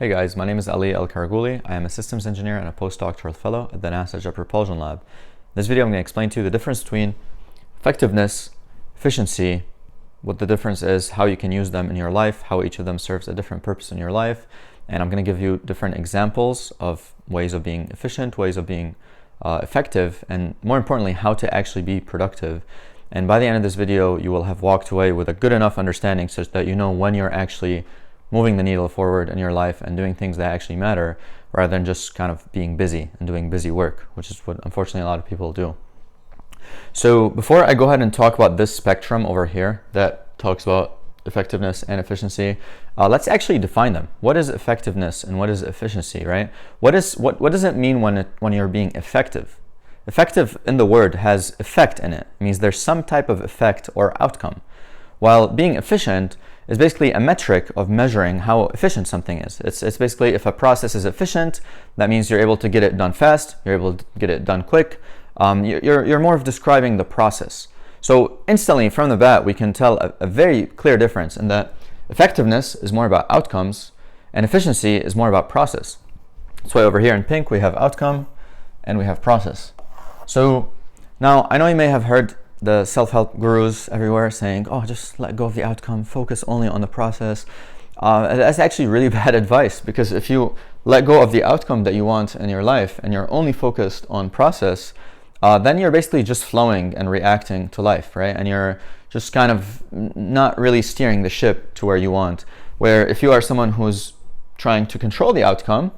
Hey guys, my name is Ali El-Kargouli. I am a systems engineer and a postdoctoral fellow at the NASA Jet Propulsion Lab. In this video, I'm going to explain to you the difference between effectiveness, efficiency, what the difference is, how you can use them in your life, how each of them serves a different purpose in your life, and I'm going to give you different examples of ways of being efficient, ways of being effective, and more importantly, how to actually be productive. And by the end of this video, you will have walked away with a good enough understanding such that you know when you're actually moving the needle forward in your life and doing things that actually matter, rather than just kind of being busy and doing busy work, which is what unfortunately a lot of people do. So before I go ahead and talk about this spectrum over here that talks about effectiveness and efficiency, let's actually define them. What is effectiveness and what is efficiency, right? What does it mean when you're being effective? Effective in the word has effect in it. It means there's some type of effect or outcome. While being efficient is basically a metric of measuring how efficient something is. It's basically if a process is efficient, that means you're able to get it done fast, you're able to get it done quick. You're more of describing the process. So instantly from the bat, we can tell a very clear difference in that effectiveness is more about outcomes and efficiency is more about process. That's why over here in pink, we have outcome and we have process. So now I know you may have heard the self-help gurus everywhere saying, oh, just let go of the outcome, focus only on the process. That's actually really bad advice, because if you let go of the outcome that you want in your life and you're only focused on process, then you're basically just flowing and reacting to life, right? And you're just kind of not really steering the ship to where you want. Where if you are someone who's trying to control the outcome,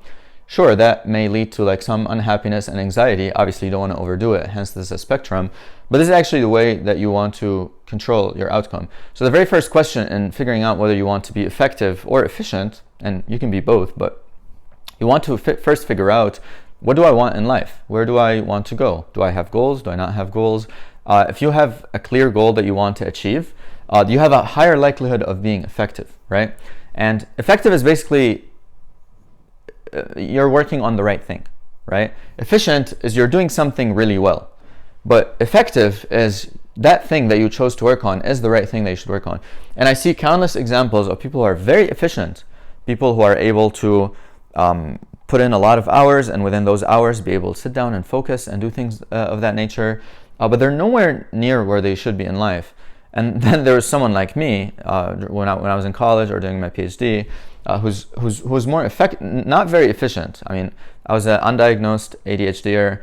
sure, that may lead to like some unhappiness and anxiety. Obviously, you don't want to overdo it, hence this is a spectrum. But this is actually the way that you want to control your outcome. So the very first question in figuring out whether you want to be effective or efficient, and you can be both, but you want to first figure out, what do I want in life? Where do I want to go? Do I have goals? Do I not have goals? If you have a clear goal that you want to achieve, you have a higher likelihood of being effective, right? And effective is basically you're working on the right thing, right? Efficient is you're doing something really well. But effective is that thing that you chose to work on is the right thing that you should work on. And I see countless examples of people who are very efficient, people who are able to put in a lot of hours and within those hours be able to sit down and focus and do things of that nature, but they're nowhere near where they should be in life. And then there was someone like me when I was in college or doing my PhD, who's more not very efficient. I mean, I was an undiagnosed ADHDer,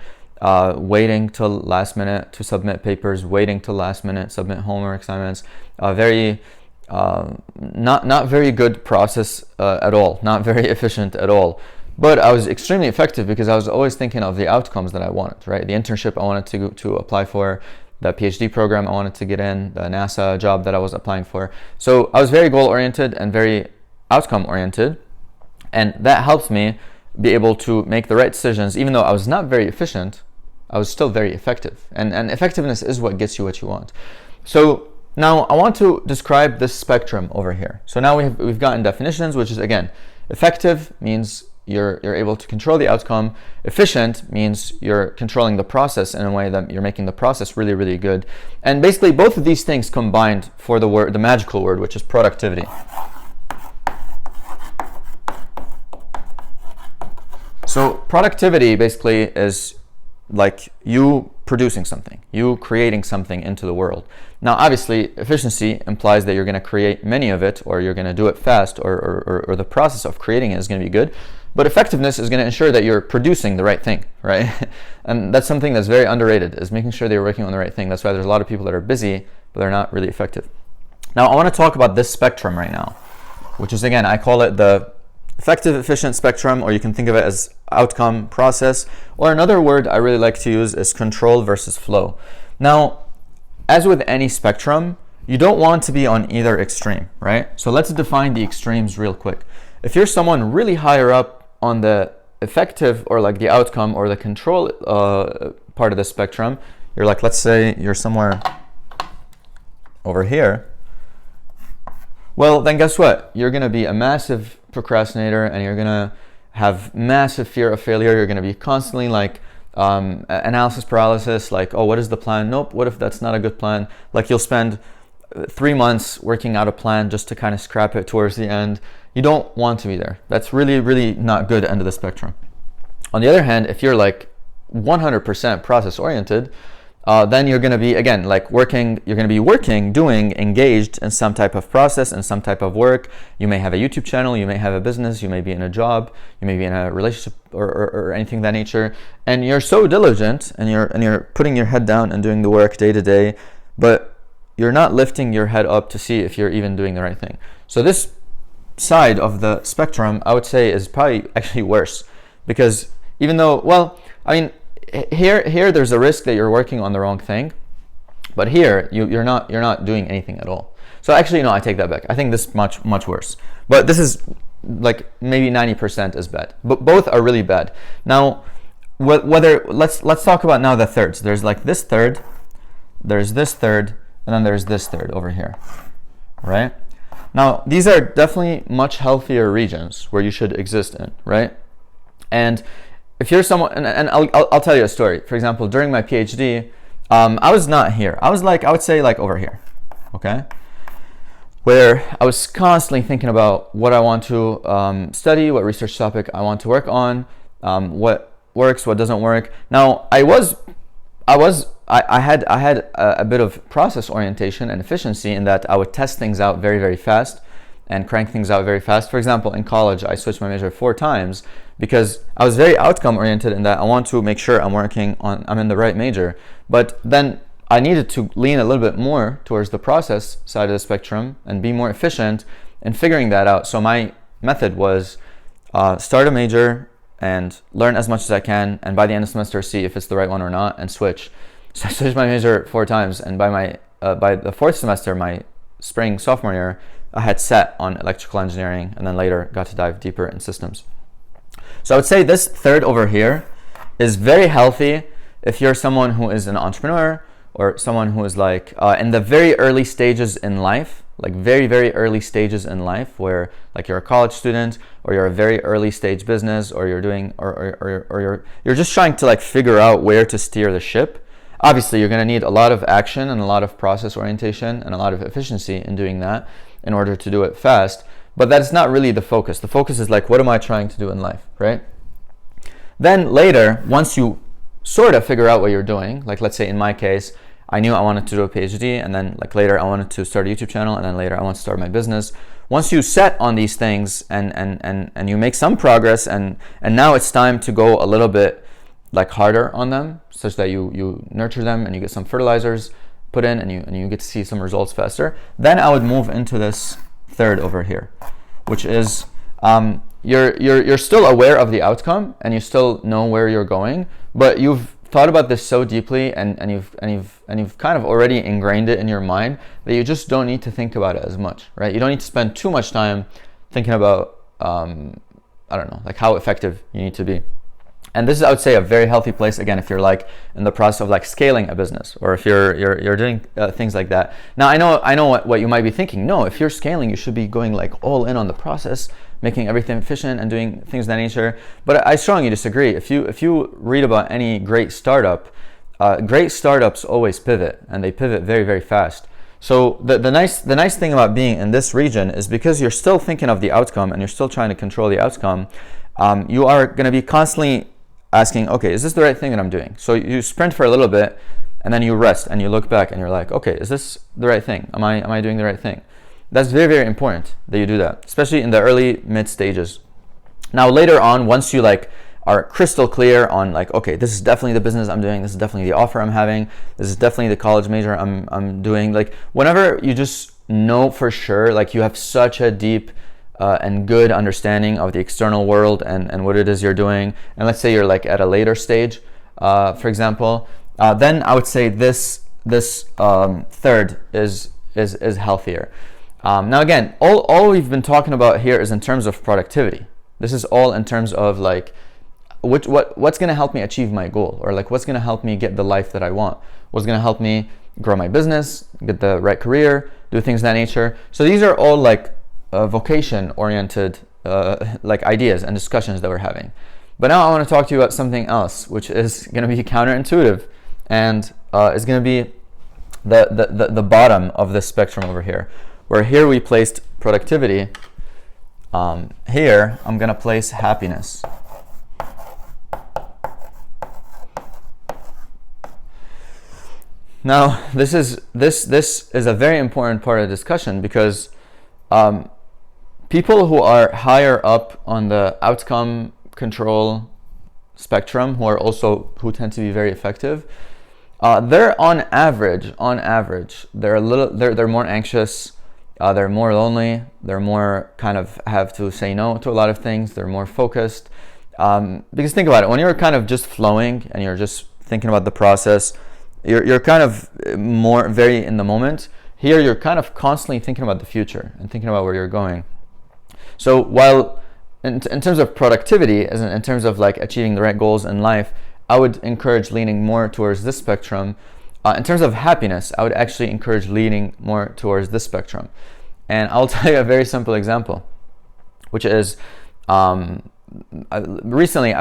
waiting till last minute to submit papers, waiting till last minute submit homework assignments. Very not very good process at all, not very efficient at all. But I was extremely effective because I was always thinking of the outcomes that I wanted, right? The internship I wanted to apply for, the PhD program I wanted to get in, the NASA job that I was applying for. So I was very goal-oriented and very outcome-oriented, and that helps me be able to make the right decisions. Even though I was not very efficient, I was still very effective. And effectiveness is what gets you what you want. So now I want to describe this spectrum over here. So now we've gotten definitions, which is, again, effective means you're able to control the outcome. Efficient means you're controlling the process in a way that you're making the process really, really good. And basically both of these things combined for the magical word, which is productivity. So productivity basically is like you producing something, you creating something into the world. Now, obviously, efficiency implies that you're going to create many of it, or you're going to do it fast, or the process of creating it is going to be good. But effectiveness is going to ensure that you're producing the right thing, right? And that's something that's very underrated, is making sure that you're working on the right thing. That's why there's a lot of people that are busy, but they're not really effective. Now, I want to talk about this spectrum right now, which is, again, I call it the effective, efficient spectrum, or you can think of it as outcome, process, or another word I really like to use is control versus flow. Now, as with any spectrum, you don't want to be on either extreme, right? So let's define the extremes real quick. If you're someone really higher up on the effective or like the outcome or the control part of the spectrum, you're like, let's say you're somewhere over here, well, then guess what? You're going to be a massive procrastinator and you're going to have massive fear of failure. You're going to be constantly like analysis paralysis, like, oh, what is the plan? Nope, what if that's not a good plan? Like you'll spend 3 months working out a plan just to kind of scrap it towards the end. You don't want to be there. That's really, really not good end of the spectrum. On the other hand, if you're like 100% process oriented, then you're going to be, again, like working, you're going to be working, doing, engaged in some type of process and some type of work. You may have a YouTube channel, you may have a business, you may be in a job, you may be in a relationship or anything of that nature. And you're so diligent and you're putting your head down and doing the work day to day, but you're not lifting your head up to see if you're even doing the right thing. So this side of the spectrum, I would say, is probably actually worse, because even though, well, I mean, here there's a risk that you're working on the wrong thing, but here you're not doing anything at all. So actually, no, I take that back. I think this is much worse. But this is like maybe 90% is bad. But both are really bad. Now, whether let's talk about now the thirds. There's like this third, there's this third, and then there's this third over here, right? Now, these are definitely much healthier regions where you should exist in, right? And if you're someone, and I'll tell you a story. For example, during my PhD, I was not here. I was like, I would say like over here, okay? Where I was constantly thinking about what I want to study, what research topic I want to work on, what works, what doesn't work. Now, I had a bit of process orientation and efficiency in that I would test things out very, very fast and crank things out very fast. For example, in college, I switched my major 4 times because I was very outcome oriented in that I want to make sure I'm in the right major. But then I needed to lean a little bit more towards the process side of the spectrum and be more efficient in figuring that out. So my method was start a major and learn as much as I can, and by the end of the semester, see if it's the right one or not, and switch. So I switched my major 4 times, and by the 4th semester, my spring sophomore year, I had set on electrical engineering, and then later got to dive deeper in systems. So I would say this third over here is very healthy if you're someone who is an entrepreneur or someone who is like in the very early stages in life, like very, very early stages in life, where like you're a college student or you're a very early stage business, or you're doing or you're just trying to like figure out where to steer the ship. Obviously, you're going to need a lot of action and a lot of process orientation and a lot of efficiency in doing that in order to do it fast. But that's not really the focus. The focus is like, what am I trying to do in life, right? Then later, once you sort of figure out what you're doing, like let's say in my case, I knew I wanted to do a PhD, and then like later I wanted to start a YouTube channel, and then later I want to start my business. Once you set on these things and you make some progress, and now it's time to go a little bit like harder on them, such that you nurture them and you get some fertilizers put in, and you get to see some results faster, then I would move into this third over here, which is you're still aware of the outcome and you still know where you're going, but you've thought about this so deeply and you've kind of already ingrained it in your mind that you just don't need to think about it as much, right? You don't need to spend too much time thinking about I don't know, like how effective you need to be. And this is, I would say, a very healthy place, again, if you're like in the process of like scaling a business, or if you're doing things like that. Now, I know what you might be thinking. No, if you're scaling, you should be going like all in on the process, making everything efficient and doing things of that nature. But I strongly disagree. If you read about any great startup, great startups always pivot, and they pivot very, very fast. So the nice thing about being in this region is because you're still thinking of the outcome and you're still trying to control the outcome, you are going to be constantly asking, okay, is this the right thing that I'm doing? So you sprint for a little bit, and then you rest and you look back and you're like, okay, is this the right thing? Am I doing the right thing? That's very, very important that you do that, especially in the early mid stages. Now later on, once you like are crystal clear on like, okay, this is definitely the business I'm doing, this is definitely the offer I'm having, this is definitely the college major I'm doing, like whenever you just know for sure, like you have such a deep and good understanding of the external world and what it is you're doing, and let's say you're like at a later stage, for example, then I would say this third is healthier. Now again, all we've been talking about here is in terms of productivity. This is all in terms of like what's going to help me achieve my goal, or like what's going to help me get the life that I want, what's going to help me grow my business, get the right career, do things of that nature. So these are all like vocation-oriented like ideas and discussions that we're having. But now I want to talk to you about something else, which is going to be counterintuitive, and is going to be the bottom of this spectrum over here, where here we placed productivity, Here, I'm gonna place happiness. Now, this is a very important part of the discussion, because people who are higher up on the outcome control spectrum, who tend to be very effective, they're on average, they're more anxious, they're more lonely, they're more kind of have to say no to a lot of things, they're more focused. Because think about it, when you're kind of just flowing and you're just thinking about the process, you're kind of very in the moment. Here, you're kind of constantly thinking about the future and thinking about where you're going. So while in terms of productivity, in terms of like achieving the right goals in life, I would encourage leaning more towards this spectrum. In terms of happiness, I would actually encourage leaning more towards this spectrum. And I'll tell you a very simple example, which is recently,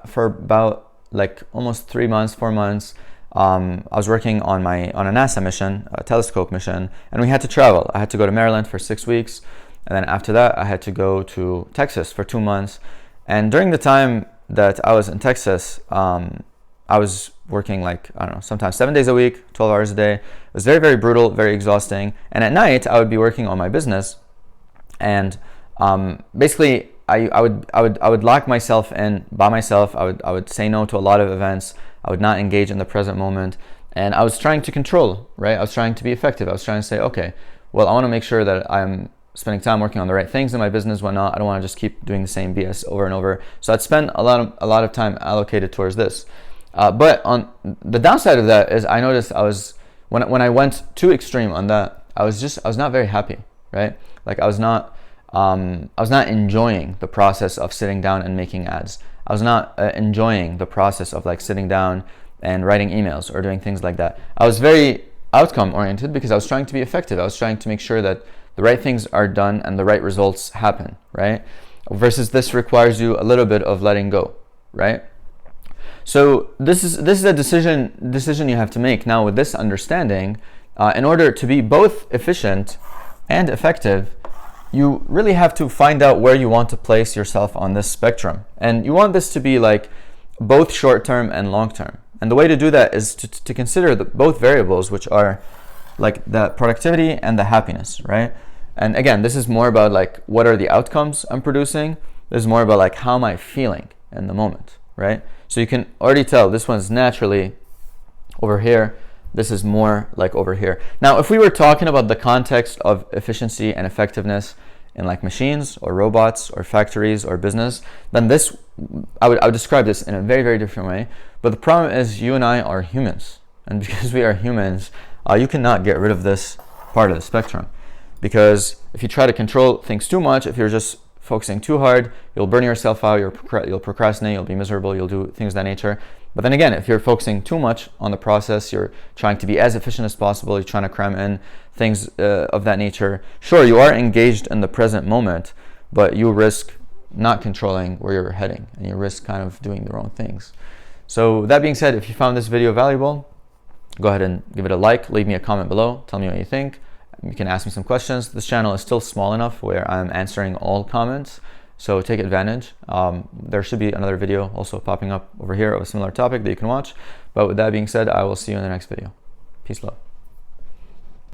for about like almost 3 months, 4 months, I was working on a NASA mission, a telescope mission, and we had to travel. I had to go to Maryland for 6 weeks, and then after that, I had to go to Texas for 2 months. And during the time that I was in Texas, I was working like, I don't know, sometimes 7 days a week, 12 hours a day. It was very, very brutal, very exhausting. And at night, I would be working on my business, and basically, I would lock myself in by myself. I would say no to a lot of events. I would not engage in the present moment, and I was trying to control, right? I was trying to be effective. I was trying to say, okay, well, I want to make sure that I'm spending time working on the right things in my business, whatnot. I don't want to just keep doing the same BS over and over. So I'd spend a lot of time allocated towards this. But on the downside of that is, I noticed when I went too extreme on that, I was not very happy, right? Like I was not enjoying the process of sitting down and making ads. I was not enjoying the process of like sitting down and writing emails or doing things like that. I was very outcome oriented because I was trying to be effective. I was trying to make sure that the right things are done and the right results happen, right? Versus this requires you a little bit of letting go, right? So this is a decision you have to make. Now with this understanding, in order to be both efficient and effective, you really have to find out where you want to place yourself on this spectrum. And you want this to be like both short-term and long-term. And the way to do that is to consider both variables, which are like the productivity and the happiness, right? And again, this is more about like, what are the outcomes I'm producing? This is more about like, how am I feeling in the moment, right? So you can already tell this one's naturally over here. This is more like over here. Now, if we were talking about the context of efficiency and effectiveness in like machines or robots or factories or business, then this, I would describe this in a very, very different way. But the problem is, you and I are humans. And because we are humans, you cannot get rid of this part of the spectrum. Because if you try to control things too much, if you're just focusing too hard, you'll burn yourself out, you'll procrastinate, you'll be miserable, you'll do things of that nature. But then again, if you're focusing too much on the process, you're trying to be as efficient as possible, you're trying to cram in things of that nature, sure, you are engaged in the present moment, but you risk not controlling where you're heading, and you risk kind of doing the wrong things. So that being said, if you found this video valuable, go ahead and give it a like, leave me a comment below, tell me what you think. You can ask me some questions. This channel is still small enough where I'm answering all comments, so take advantage. There should be another video also popping up over here of a similar topic that you can watch. But with that being said, I will see you in the next video. Peace, love.